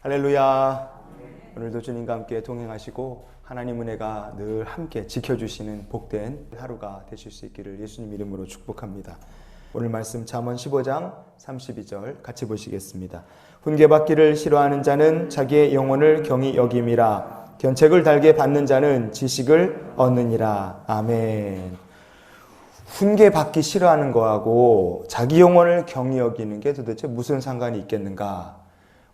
할렐루야. 오늘도 주님과 함께 동행하시고 하나님 은혜가 늘 함께 지켜주시는 복된 하루가 되실 수 있기를 예수님 이름으로 축복합니다. 오늘 말씀 잠언 15장 32절 같이 보시겠습니다. 훈계받기를 싫어하는 자는 자기의 영혼을 경히 여김이라. 견책을 달게 받는 자는 지식을 얻느니라. 아멘. 훈계받기 싫어하는 거하고 자기 영혼을 경히 여기는 게 도대체 무슨 상관이 있겠는가?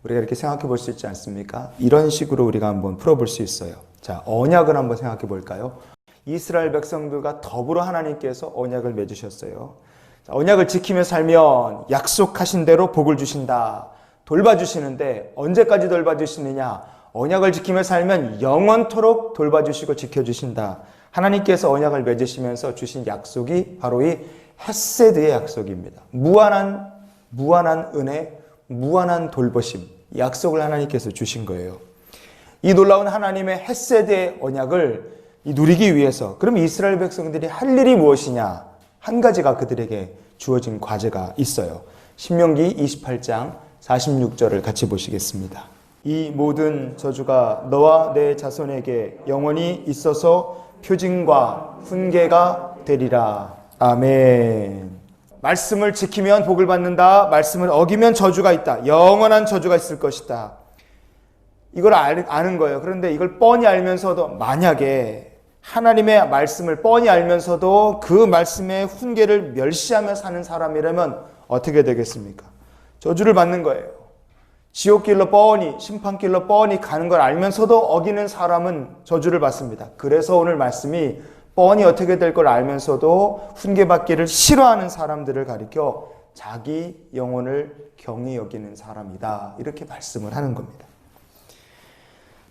우리가 이렇게 생각해 볼 수 있지 않습니까? 이런 식으로 우리가 한번 풀어볼 수 있어요. 자, 언약을 한번 생각해 볼까요? 이스라엘 백성들과 더불어 하나님께서 언약을 맺으셨어요. 자, 언약을 지키며 살면 약속하신 대로 복을 주신다. 돌봐주시는데 언제까지 돌봐주시느냐? 언약을 지키며 살면 영원토록 돌봐주시고 지켜주신다. 하나님께서 언약을 맺으시면서 주신 약속이 바로 이 헤세드의 약속입니다. 무한한 은혜, 무한한 돌보심, 약속을 하나님께서 주신 거예요. 이 놀라운 하나님의 헤세드의 언약을 누리기 위해서, 그럼 이스라엘 백성들이 할 일이 무엇이냐? 한 가지가 그들에게 주어진 과제가 있어요. 신명기 28장 46절을 같이 보시겠습니다. 이 모든 저주가 너와 내 자손에게 영원히 있어서 표징과 훈계가 되리라. 아멘. 말씀을 지키면 복을 받는다. 말씀을 어기면 저주가 있다. 영원한 저주가 있을 것이다. 이걸 아는 거예요. 그런데 이걸 뻔히 알면서도, 만약에 하나님의 말씀을 뻔히 알면서도 그 말씀의 훈계를 멸시하며 사는 사람이라면 어떻게 되겠습니까? 저주를 받는 거예요. 지옥길로 뻔히, 심판길로 뻔히 가는 걸 알면서도 어기는 사람은 저주를 받습니다. 그래서 오늘 말씀이 뻔히 어떻게 될 걸 알면서도 훈계받기를 싫어하는 사람들을 가리켜 자기 영혼을 경히 여기는 사람이다. 이렇게 말씀을 하는 겁니다.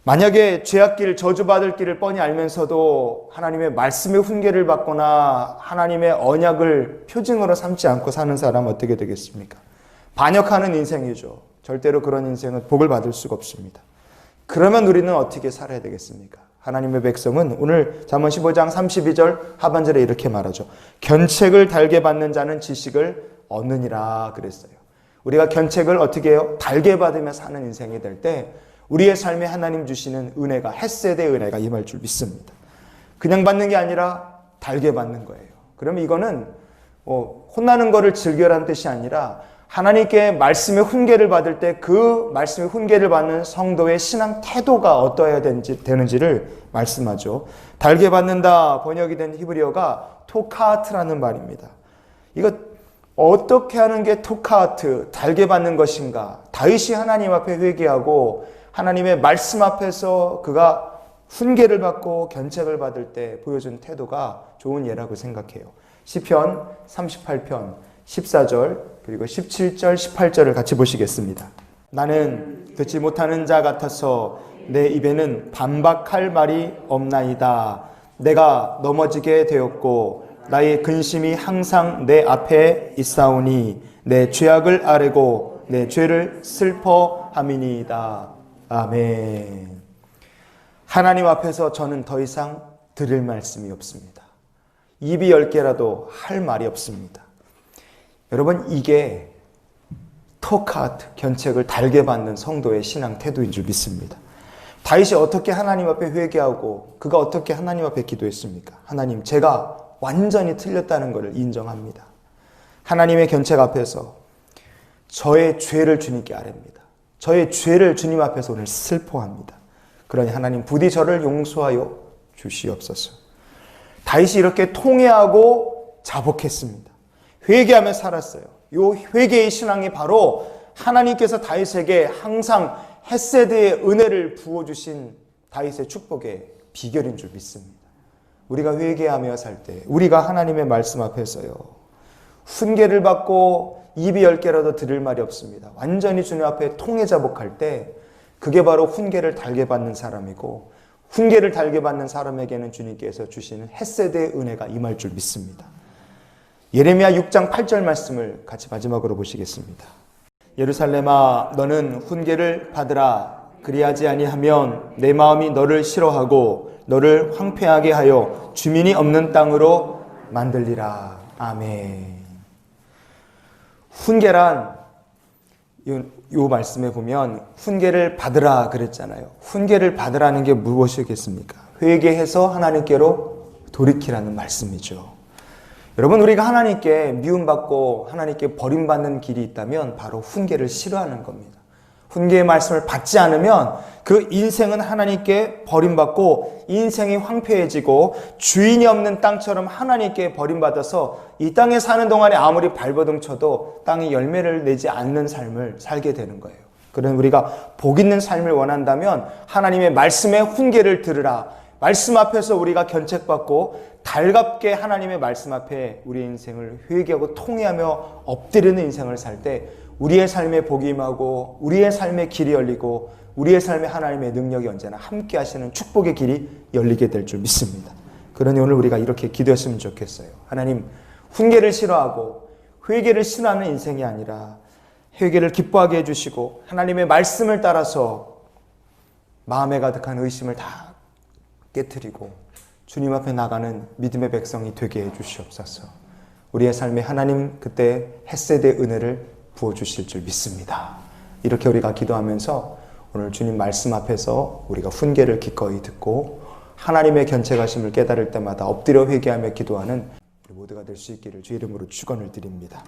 만약에 죄악길, 저주받을 길을 뻔히 알면서도 하나님의 말씀의 훈계를 받거나 하나님의 언약을 표징으로 삼지 않고 사는 사람은 어떻게 되겠습니까? 반역하는 인생이죠. 절대로 그런 인생은 복을 받을 수가 없습니다. 그러면 우리는 어떻게 살아야 되겠습니까? 하나님의 백성은 오늘 잠언 15장 32절 하반절에 이렇게 말하죠. 견책을 달게 받는 자는 지식을 얻느니라 그랬어요. 우리가 견책을 어떻게 해요? 달게 받으며 사는 인생이 될 때 우리의 삶에 하나님 주시는 은혜가, 헤세드의 은혜가 임할 줄 믿습니다. 그냥 받는 게 아니라 달게 받는 거예요. 그러면 이거는 혼나는 거를 즐겨라는 뜻이 아니라 하나님께 말씀의 훈계를 받을 때 그 말씀의 훈계를 받는 성도의 신앙 태도가 어떠해야 되는지를 말씀하죠. 달게 받는다 번역이 된 히브리어가 토카하트라는 말입니다. 이거 어떻게 하는 게 토카하트, 달게 받는 것인가? 다윗이 하나님 앞에 회개하고 하나님의 말씀 앞에서 그가 훈계를 받고 견책을 받을 때 보여준 태도가 좋은 예라고 생각해요. 시편 38편 14절 그리고 17절 18절을 같이 보시겠습니다. 나는 듣지 못하는 자 같아서 내 입에는 반박할 말이 없나이다. 내가 넘어지게 되었고 나의 근심이 항상 내 앞에 있사오니 내 죄악을 아뢰고 내 죄를 슬퍼함이니이다. 아멘. 하나님 앞에서 저는 더 이상 드릴 말씀이 없습니다. 입이 10개라도 할 말이 없습니다. 여러분, 이게 토카트, 견책을 달게 받는 성도의 신앙 태도인 줄 믿습니다. 다윗이 어떻게 하나님 앞에 회개하고 그가 어떻게 하나님 앞에 기도했습니까? 하나님, 제가 완전히 틀렸다는 것을 인정합니다. 하나님의 견책 앞에서 저의 죄를 주님께 아뢰입니다. 저의 죄를 주님 앞에서 오늘 슬퍼합니다. 그러니 하나님 부디 저를 용서하여 주시옵소서. 다윗이 이렇게 통회하고 자복했습니다. 회개하며 살았어요. 이 회개의 신앙이 바로 하나님께서 다윗에게 항상 헤세드의 은혜를 부어주신 다윗의 축복의 비결인 줄 믿습니다. 우리가 회개하며 살 때 우리가 하나님의 말씀 앞에서요 훈계를 받고 입이 10개라도 들을 말이 없습니다. 완전히 주님 앞에 통회 자복할 때 그게 바로 훈계를 달게 받는 사람이고 훈계를 달게 받는 사람에게는 주님께서 주시는 헤세드의 은혜가 임할 줄 믿습니다. 예레미야 6장 8절 말씀을 같이 마지막으로 보시겠습니다. 예루살렘아 너는 훈계를 받으라. 그리하지 아니하면 내 마음이 너를 싫어하고 너를 황폐하게 하여 주민이 없는 땅으로 만들리라. 아멘. 훈계란 요 말씀에 보면 훈계를 받으라 그랬잖아요. 훈계를 받으라는 게 무엇이겠습니까? 회개해서 하나님께로 돌이키라는 말씀이죠. 여러분, 우리가 하나님께 미움받고 하나님께 버림받는 길이 있다면 바로 훈계를 싫어하는 겁니다. 훈계의 말씀을 받지 않으면 그 인생은 하나님께 버림받고 인생이 황폐해지고 주인이 없는 땅처럼 하나님께 버림받아서 이 땅에 사는 동안에 아무리 발버둥 쳐도 땅이 열매를 내지 않는 삶을 살게 되는 거예요. 그런 우리가 복 있는 삶을 원한다면 하나님의 말씀의 훈계를 들으라. 말씀 앞에서 우리가 견책받고 달갑게 하나님의 말씀 앞에 우리의 인생을 회개하고 통회하며 엎드리는 인생을 살 때 우리의 삶에 복이 임하고 우리의 삶의 길이 열리고 우리의 삶에 하나님의 능력이 언제나 함께 하시는 축복의 길이 열리게 될 줄 믿습니다. 그러니 오늘 우리가 이렇게 기도했으면 좋겠어요. 하나님, 훈계를 싫어하고 회개를 싫어하는 인생이 아니라 회개를 기뻐하게 해주시고 하나님의 말씀을 따라서 마음에 가득한 의심을 다 깨트리고 주님 앞에 나가는 믿음의 백성이 되게 해주시옵소서. 우리의 삶에 하나님 그때 헷세대 은혜를 부어주실 줄 믿습니다. 이렇게 우리가 기도하면서 오늘 주님 말씀 앞에서 우리가 훈계를 기꺼이 듣고 하나님의 견책하심을 깨달을 때마다 엎드려 회개하며 기도하는 우리 모두가 될 수 있기를 주의 이름으로 축원을 드립니다.